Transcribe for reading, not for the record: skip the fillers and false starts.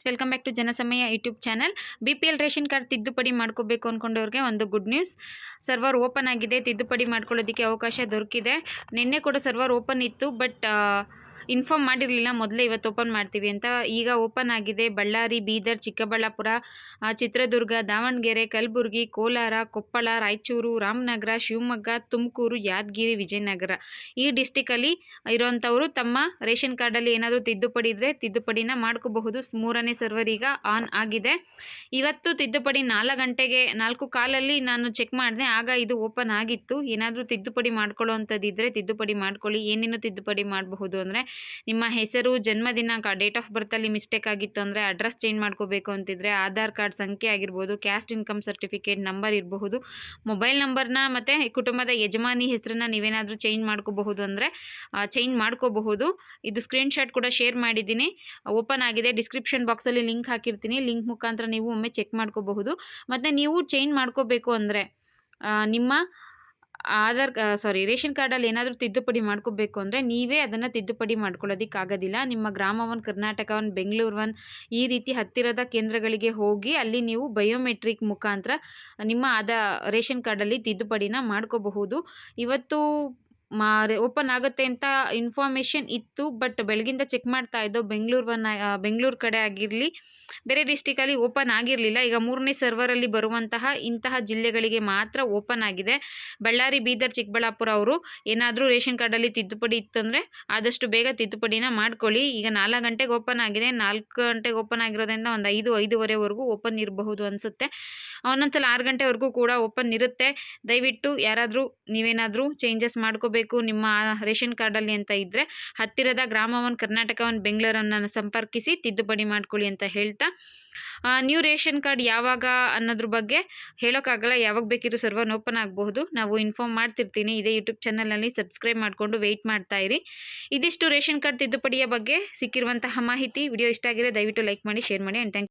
Welcome back to Janasamaya YouTube channel. BPL ration card ತಿದ್ದುಪಡಿ ಮಾಡ್ಕೋಬೇಕು ಅಂದ್ಕೊಂಡವ್ರಿಗೆ ಒಂದು ಗುಡ್ ನ್ಯೂಸ್. ಸರ್ವರ್ ಓಪನ್ ಆಗಿದೆ, ತಿದ್ದುಪಡಿ ಮಾಡ್ಕೊಳ್ಳೋದಕ್ಕೆ ಅವಕಾಶ ದೊರಕಿದೆ. ನಿನ್ನೆ ಕೂಡ ಸರ್ವರ್ ಓಪನ್ ಇತ್ತು, ಬಟ್ ಇನ್ಫಾರ್ಮ್ ಮಾಡಿರಲಿಲ್ಲ ಮೊದಲೇ ಇವತ್ತು ಓಪನ್ ಮಾಡ್ತೀವಿ ಅಂತ. ಈಗ ಓಪನ್ ಆಗಿದೆ. ಬಳ್ಳಾರಿ, ಬೀದರ್, ಚಿಕ್ಕಬಳ್ಳಾಪುರ, ಚಿತ್ರದುರ್ಗ, ದಾವಣಗೆರೆ, ಕಲಬುರಗಿ, ಕೋಲಾರ, ಕೊಪ್ಪಳ, ರಾಯಚೂರು, ರಾಮನಗರ, ಶಿವಮೊಗ್ಗ, ತುಮಕೂರು, ಯಾದಗಿರಿ, ವಿಜಯನಗರ ಈ ಡಿಸ್ಟಿಕಲ್ಲಿ ಇರೋವಂಥವರು ತಮ್ಮ ರೇಷನ್ ಕಾರ್ಡಲ್ಲಿ ಏನಾದರೂ ತಿದ್ದುಪಡಿ ಇದ್ದರೆ ತಿದ್ದುಪಡಿನ ಮಾಡ್ಕೋಬಹುದು. ಮೂರನೇ ಸರ್ವರ್ ಈಗ ಆನ್ ಆಗಿದೆ. ಇವತ್ತು ತಿದ್ದುಪಡಿ 4 ಗಂಟೆಗೆ 4:15 ನಾನು ಚೆಕ್ ಮಾಡಿದೆ, ಆಗ ಇದು ಓಪನ್ ಆಗಿತ್ತು. ಏನಾದರೂ ತಿದ್ದುಪಡಿ ಮಾಡ್ಕೊಳ್ಳೋವಂಥದ್ದಿದ್ದರೆ ತಿದ್ದುಪಡಿ ಮಾಡ್ಕೊಳ್ಳಿ. ಏನೇನು ತಿದ್ದುಪಡಿ ಮಾಡಬಹುದು ಅಂದರೆ, ನಿಮ್ಮ ಹೆಸರು, ಜನ್ಮದಿನಾಂಕ, ಡೇಟ್ ಆಫ್ ಬರ್ತಲ್ಲಿ ಮಿಸ್ಟೇಕ್ ಆಗಿತ್ತು ಅಂದರೆ, ಅಡ್ರೆಸ್ ಚೇಂಜ್ ಮಾಡ್ಕೋಬೇಕು ಅಂತಿದ್ರೆ, ಆಧಾರ್ ಕಾರ್ಡ್ ಸಂಖ್ಯೆ ಆಗಿರ್ಬೋದು, ಕ್ಯಾಸ್ಟ್ ಇನ್ಕಮ್ ಸರ್ಟಿಫಿಕೇಟ್ ನಂಬರ್ ಇರಬಹುದು, ಮೊಬೈಲ್ ನಂಬರ್ನ ಮತ್ತು ಕುಟುಂಬದ ಯಜಮಾನಿ ಹೆಸರನ್ನ ನೀವೇನಾದರೂ ಚೇಂಜ್ ಮಾಡ್ಕೋಬಹುದು ಅಂದರೆ ಚೇಂಜ್ ಮಾಡ್ಕೋಬಹುದು. ಇದು ಸ್ಕ್ರೀನ್ಶಾಟ್ ಕೂಡ ಶೇರ್ ಮಾಡಿದ್ದೀನಿ. ಓಪನ್ ಆಗಿದೆ. ಡಿಸ್ಕ್ರಿಪ್ಷನ್ ಬಾಕ್ಸಲ್ಲಿ ಲಿಂಕ್ ಹಾಕಿರ್ತೀನಿ. ಲಿಂಕ್ ಮುಖಾಂತರ ನೀವು ಒಮ್ಮೆ ಚೆಕ್ ಮಾಡ್ಕೋಬಹುದು. ಮತ್ತು ನೀವು ಚೇಂಜ್ ಮಾಡ್ಕೋಬೇಕು ಅಂದರೆ ನಿಮ್ಮ ರೇಷನ್ ಕಾರ್ಡಲ್ಲಿ ಏನಾದರೂ ತಿದ್ದುಪಡಿ ಮಾಡ್ಕೋಬೇಕು ಅಂದರೆ ನೀವೇ ಅದನ್ನು ತಿದ್ದುಪಡಿ ಮಾಡ್ಕೊಳ್ಳೋದಕ್ಕಾಗೋದಿಲ್ಲ. ನಿಮ್ಮ ಗ್ರಾಮ 1, ಕರ್ನಾಟಕ 1, ಬೆಂಗಳೂರು 1 ಈ ರೀತಿ ಹತ್ತಿರದ ಕೇಂದ್ರಗಳಿಗೆ ಹೋಗಿ ಅಲ್ಲಿ ನೀವು ಬಯೋಮೆಟ್ರಿಕ್ ಮುಖಾಂತರ ನಿಮ್ಮ ರೇಷನ್ ಕಾರ್ಡಲ್ಲಿ ತಿದ್ದುಪಡಿನ ಮಾಡ್ಕೋಬಹುದು. ಇವತ್ತು ಓಪನ್ ಆಗುತ್ತೆ ಅಂತ ಇನ್ಫಾರ್ಮೇಷನ್ ಇತ್ತು, ಬಟ್ ಬೆಳಗಿಂದ ಚೆಕ್ ಮಾಡ್ತಾ ಇದ್ದೋ ಬೆಂಗಳೂರು ಕಡೆ ಆಗಿರಲಿ, ಬೇರೆ ಡಿಸ್ಟಿಕಲ್ಲಿ ಓಪನ್ ಆಗಿರಲಿಲ್ಲ. ಈಗ 3ನೇ ಸರ್ವರಲ್ಲಿ ಬರುವಂತಹ ಇಂತಹ ಜಿಲ್ಲೆಗಳಿಗೆ ಮಾತ್ರ ಓಪನ್ ಆಗಿದೆ. ಬಳ್ಳಾರಿ, ಬೀದರ್, ಚಿಕ್ಕಬಳ್ಳಾಪುರ ಅವರು ಏನಾದರೂ ರೇಷನ್ ಕಾರ್ಡಲ್ಲಿ ತಿದ್ದುಪಡಿ ಇತ್ತಂದರೆ ಆದಷ್ಟು ಬೇಗ ತಿದ್ದುಪಡಿನ ಮಾಡ್ಕೊಳ್ಳಿ. ಈಗ 4 ಗಂಟೆಗೆ ಓಪನ್ ಆಗಿದೆ. 4 ಗಂಟೆಗೆ ಓಪನ್ ಆಗಿರೋದ್ರಿಂದ ಒಂದು 5-5:15ವರೆಗೂ ಓಪನ್ ಇರಬಹುದು ಅನಿಸುತ್ತೆ. ಒಂದೊಂದ್ಸಲ 6 ಗಂಟೆವರೆಗೂ ಕೂಡ ಓಪನ್ ಇರುತ್ತೆ. ದಯವಿಟ್ಟು ಯಾರಾದರೂ ನೀವೇನಾದರೂ ಚೇಂಜಸ್ ಮಾಡ್ಕೋಬೇಕು ನಿಮ್ಮ ರೇಷನ್ ಕಾರ್ಡಲ್ಲಿ ಅಂತ ಇದ್ದರೆ ಹತ್ತಿರದ ಗ್ರಾಮ 1, ಕರ್ನಾಟಕ 1, ಬೆಂಗಳೂರನ್ನು ಸಂಪರ್ಕಿಸಿ ತಿದ್ದುಪಡಿ ಮಾಡ್ಕೊಳ್ಳಿ ಅಂತ ಹೇಳ್ತಾ, ನ್ಯೂ ರೇಷನ್ ಕಾರ್ಡ್ ಯಾವಾಗ ಅನ್ನೋದ್ರ ಬಗ್ಗೆ ಹೇಳೋಕ್ಕಾಗಲ್ಲ. ಯಾವಾಗ ಬೇಕಿದ್ರೂ ಸರ್ವರ್ ಓಪನ್ ಆಗಬಹುದು. ನಾವು ಇನ್ಫಾರ್ಮ್ ಮಾಡ್ತಿರ್ತೀನಿ. ಇದೇ ಯೂಟ್ಯೂಬ್ ಚಾನಲಲ್ಲಿ ಸಬ್ಸ್ಕ್ರೈಬ್ ಮಾಡಿಕೊಂಡು ವೆಯ್ಟ್ ಮಾಡ್ತಾ ಇರಿ. ಇದಿಷ್ಟು ರೇಷನ್ ಕಾರ್ಡ್ ತಿದ್ದುಪಡಿಯ ಬಗ್ಗೆ ಸಿಕ್ಕಿರುವಂತಹ ಮಾಹಿತಿ. ವಿಡಿಯೋ ಇಷ್ಟ ಆಗಿರೋ ದಯವಿಟ್ಟು ಲೈಕ್ ಮಾಡಿ, ಶೇರ್ ಮಾಡಿ. And thank you.